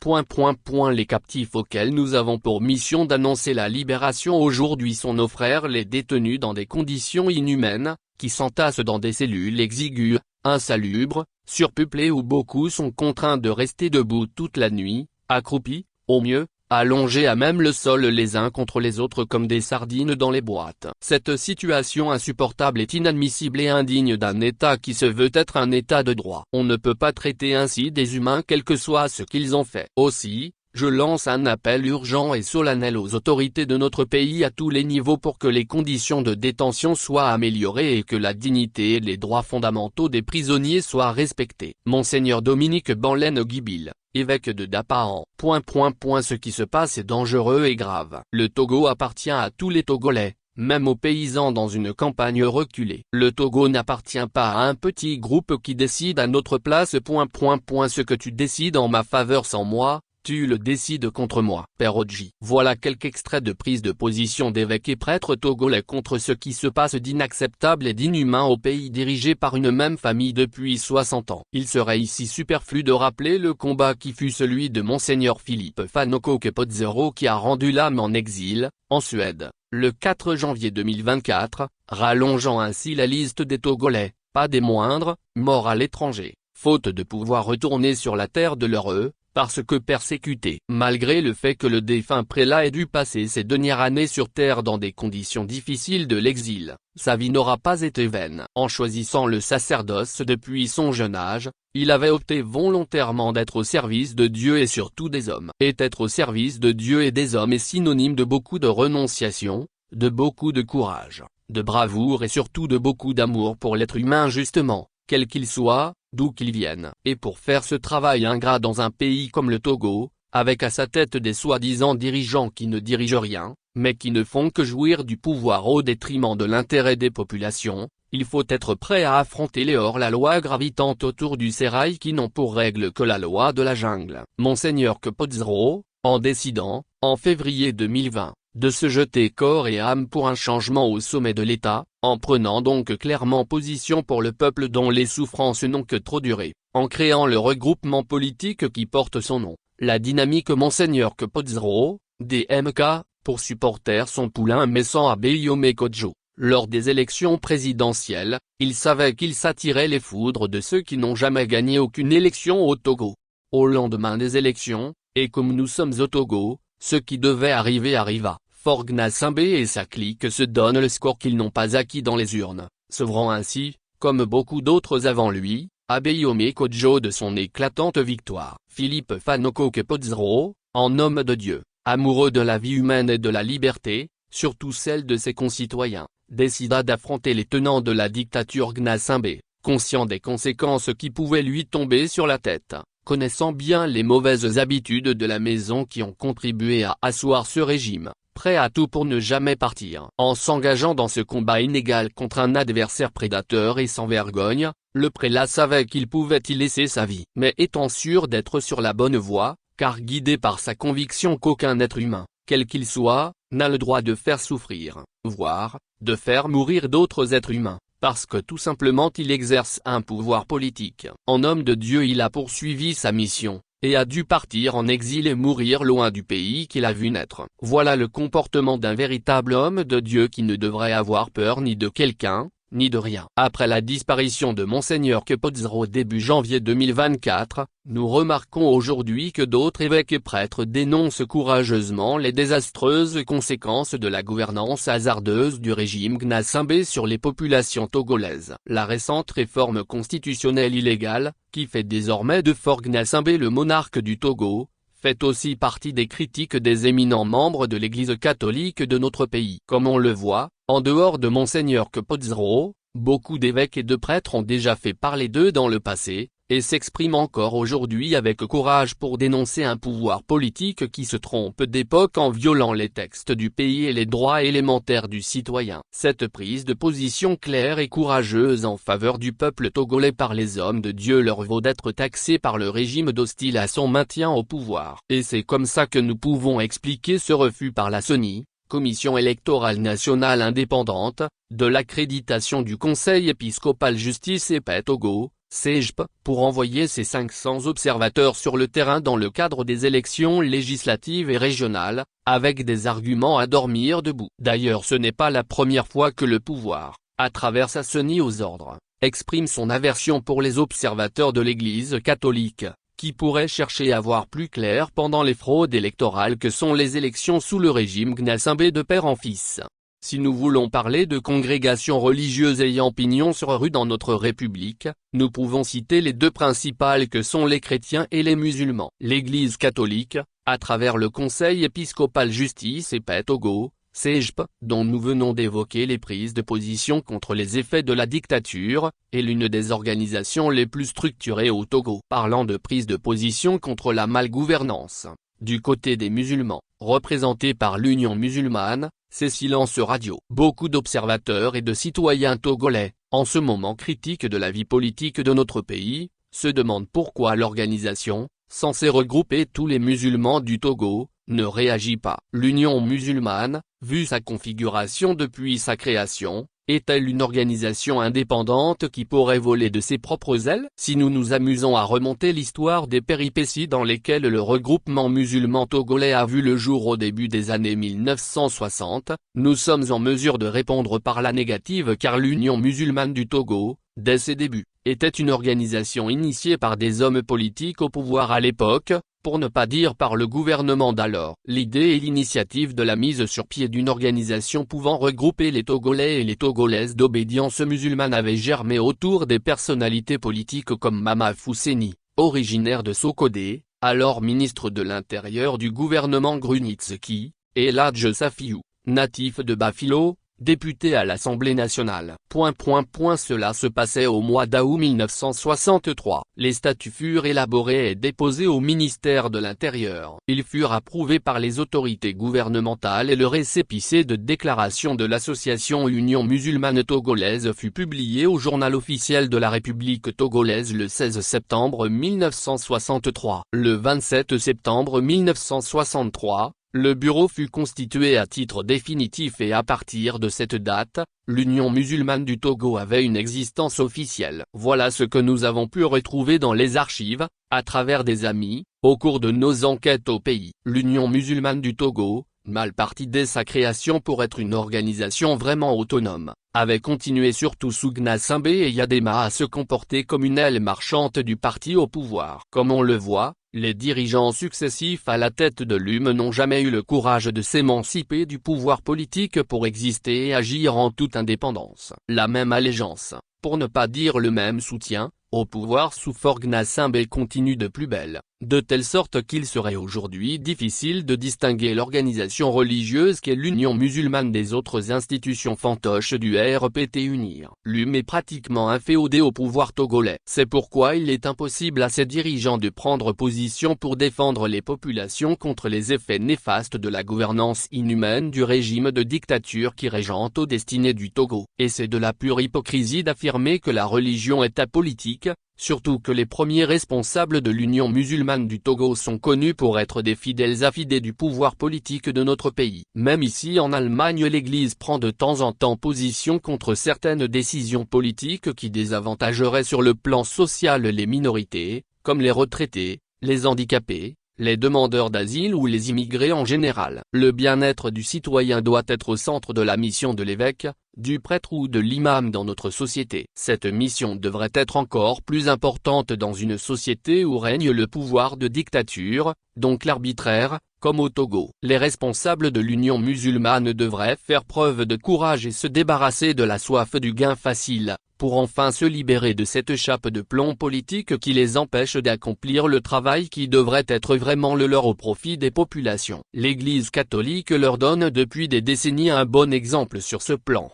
Les captifs auxquels nous avons pour mission d'annoncer la libération aujourd'hui sont nos frères les détenus dans des conditions inhumaines, qui s'entassent dans des cellules exiguës, insalubres, surpeuplées où beaucoup sont contraints de rester debout toute la nuit, accroupis, au mieux, allongés à même le sol les uns contre les autres comme des sardines dans les boîtes. Cette situation insupportable est inadmissible et indigne d'un État qui se veut être un État de droit. On ne peut pas traiter ainsi des humains quel que soit ce qu'ils ont fait. Aussi, je lance un appel urgent et solennel aux autorités de notre pays à tous les niveaux pour que les conditions de détention soient améliorées et que la dignité et les droits fondamentaux des prisonniers soient respectés. Monseigneur Dominique Banlen-Guibil, évêque de Dapahan. Ce qui se passe est dangereux et grave. Le Togo appartient à tous les Togolais, même aux paysans dans une campagne reculée. Le Togo n'appartient pas à un petit groupe qui décide à notre place. Ce que tu décides en ma faveur sans moi, tu le décides contre moi. Père Odji. Voilà quelques extraits de prise de position d'évêques et prêtres togolais contre ce qui se passe d'inacceptable et d'inhumain au pays dirigé par une même famille depuis 60 ans. Il serait ici superflu de rappeler le combat qui fut celui de Monseigneur Philippe Fanoko Kepodzero qui a rendu l'âme en exil, en Suède, le 4 janvier 2024, rallongeant ainsi la liste des Togolais, pas des moindres, morts à l'étranger, faute de pouvoir retourner sur la terre de leur parce que persécuté. Malgré le fait que le défunt prélat ait dû passer ses dernières années sur terre dans des conditions difficiles de l'exil, sa vie n'aura pas été vaine. En choisissant le sacerdoce depuis son jeune âge, il avait opté volontairement d'être au service de Dieu et surtout des hommes. Et être au service de Dieu et des hommes est synonyme de beaucoup de renonciation, de beaucoup de courage, de bravoure et surtout de beaucoup d'amour pour l'être humain justement, quel qu'il soit, d'où qu'il vienne. Et pour faire ce travail ingrat dans un pays comme le Togo, avec à sa tête des soi-disant dirigeants qui ne dirigent rien, mais qui ne font que jouir du pouvoir au détriment de l'intérêt des populations, il faut être prêt à affronter les hors-la-loi gravitant autour du sérail qui n'ont pour règle que la loi de la jungle. Monseigneur Kepodzero, en décidant, en février 2020, de se jeter corps et âme pour un changement au sommet de l'État, en prenant donc clairement position pour le peuple dont les souffrances n'ont que trop duré, en créant le regroupement politique qui porte son nom, la dynamique Monseigneur Kepodzero, DMK, pour supporter son poulain Messan Abeyome Kodjo. Lors des élections présidentielles, il savait qu'il s'attirait les foudres de ceux qui n'ont jamais gagné aucune élection au Togo. Au lendemain des élections, et comme nous sommes au Togo, ce qui devait arriver arriva. Faure Gnassingbé et sa clique se donnent le score qu'ils n'ont pas acquis dans les urnes, sevrant ainsi, comme beaucoup d'autres avant lui, Abeyome Kodjo de son éclatante victoire. Philippe Fanoko Kepodzero, en homme de Dieu, amoureux de la vie humaine et de la liberté, surtout celle de ses concitoyens, décida d'affronter les tenants de la dictature Gnassingbé, conscient des conséquences qui pouvaient lui tomber sur la tête, connaissant bien les mauvaises habitudes de la maison qui ont contribué à asseoir ce régime, prêt à tout pour ne jamais partir. En s'engageant dans ce combat inégal contre un adversaire prédateur et sans vergogne, le prélat savait qu'il pouvait y laisser sa vie. Mais étant sûr d'être sur la bonne voie, car guidé par sa conviction qu'aucun être humain, quel qu'il soit, n'a le droit de faire souffrir, voire, de faire mourir d'autres êtres humains, parce que tout simplement il exerce un pouvoir politique. En homme de Dieu il a poursuivi sa mission, et a dû partir en exil et mourir loin du pays qu'il a vu naître. Voilà le comportement d'un véritable homme de Dieu qui ne devrait avoir peur ni de quelqu'un, ni de rien. Après la disparition de Monseigneur Kepodzero début janvier 2024, nous remarquons aujourd'hui que d'autres évêques et prêtres dénoncent courageusement les désastreuses conséquences de la gouvernance hasardeuse du régime Gnassingbé sur les populations togolaises. La récente réforme constitutionnelle illégale, qui fait désormais de Faure Gnassingbé le monarque du Togo, fait aussi partie des critiques des éminents membres de l'Église catholique de notre pays. Comme on le voit, en dehors de Monseigneur Kepodzero, beaucoup d'évêques et de prêtres ont déjà fait parler d'eux dans le passé, et s'expriment encore aujourd'hui avec courage pour dénoncer un pouvoir politique qui se trompe d'époque en violant les textes du pays et les droits élémentaires du citoyen. Cette prise de position claire et courageuse en faveur du peuple togolais par les hommes de Dieu leur vaut d'être taxés par le régime d'hostile à son maintien au pouvoir. Et c'est comme ça que nous pouvons expliquer ce refus par la CENI, Commission électorale nationale indépendante, de l'accréditation du Conseil épiscopal Justice et Paix Togo, CEGP, pour envoyer ses 500 observateurs sur le terrain dans le cadre des élections législatives et régionales, avec des arguments à dormir debout. D'ailleurs, ce n'est pas la première fois que le pouvoir, à travers sa senie aux ordres, exprime son aversion pour les observateurs de l'Église catholique, qui pourraient chercher à voir plus clair pendant les fraudes électorales que sont les élections sous le régime Gnassingbé de père en fils. Si nous voulons parler de congrégations religieuses ayant pignon sur rue dans notre République, nous pouvons citer les deux principales que sont les chrétiens et les musulmans. L'Église catholique, à travers le Conseil épiscopal Justice et Paix Togo, CEGP, dont nous venons d'évoquer les prises de position contre les effets de la dictature, est l'une des organisations les plus structurées au Togo. Parlant de prise de position contre la malgouvernance, du côté des musulmans, représentés par l'Union musulmane, c'est silence radio. Beaucoup d'observateurs et de citoyens togolais, en ce moment critique de la vie politique de notre pays, se demandent pourquoi l'organisation, censée regrouper tous les musulmans du Togo, ne réagit pas. L'Union musulmane, vu sa configuration depuis sa création, est-elle une organisation indépendante qui pourrait voler de ses propres ailes? Si nous nous amusons à remonter l'histoire des péripéties dans lesquelles le regroupement musulman togolais a vu le jour au début des années 1960, nous sommes en mesure de répondre par la négative car l'Union musulmane du Togo, dès ses débuts, était une organisation initiée par des hommes politiques au pouvoir à l'époque, pour ne pas dire par le gouvernement d'alors. L'idée et l'initiative de la mise sur pied d'une organisation pouvant regrouper les Togolais et les Togolaises d'obédience musulmane avait germé autour des personnalités politiques comme Mama Fousseni, originaire de Sokodé, alors ministre de l'Intérieur du gouvernement Grunitzky, et Ladj Safiou, natif de Bafilo, député à l'Assemblée nationale. Cela se passait au mois d'août 1963. Les statuts furent élaborés et déposés au ministère de l'Intérieur. Ils furent approuvés par les autorités gouvernementales et le récépissé de déclaration de l'association Union musulmane togolaise fut publié au journal officiel de la République togolaise le 16 septembre 1963. Le 27 septembre 1963, le bureau fut constitué à titre définitif et à partir de cette date, l'Union musulmane du Togo avait une existence officielle. Voilà ce que nous avons pu retrouver dans les archives, à travers des amis, au cours de nos enquêtes au pays. L'Union musulmane du Togo, mal partie dès sa création pour être une organisation vraiment autonome, avait continué surtout sous Gnassingbé et Yadema à se comporter comme une aile marchande du parti au pouvoir. Comme on le voit, les dirigeants successifs à la tête de l'UM n'ont jamais eu le courage de s'émanciper du pouvoir politique pour exister et agir en toute indépendance. La même allégeance, pour ne pas dire le même soutien, au pouvoir sous Faure Gnassingbé continue de plus belle, de telle sorte qu'il serait aujourd'hui difficile de distinguer l'organisation religieuse qu'est l'Union musulmane des autres institutions fantoches du RPT UNIR. L'UM est pratiquement inféodée au pouvoir togolais. C'est pourquoi il est impossible à ses dirigeants de prendre position pour défendre les populations contre les effets néfastes de la gouvernance inhumaine du régime de dictature qui régente aux destinées du Togo. Et c'est de la pure hypocrisie d'affirmer que la religion est apolitique, surtout que les premiers responsables de l'Union musulmane du Togo sont connus pour être des fidèles affidés du pouvoir politique de notre pays. Même ici en Allemagne, l'Église prend de temps en temps position contre certaines décisions politiques qui désavantageraient sur le plan social les minorités, comme les retraités, les handicapés, les demandeurs d'asile ou les immigrés en général. Le bien-être du citoyen doit être au centre de la mission de l'évêque, du prêtre ou de l'imam dans notre société. Cette mission devrait être encore plus importante dans une société où règne le pouvoir de dictature, donc l'arbitraire, comme au Togo. Les responsables de l'Union musulmane devraient faire preuve de courage et se débarrasser de la soif du gain facile, pour enfin se libérer de cette chape de plomb politique qui les empêche d'accomplir le travail qui devrait être vraiment le leur au profit des populations. L'Église catholique leur donne depuis des décennies un bon exemple sur ce plan.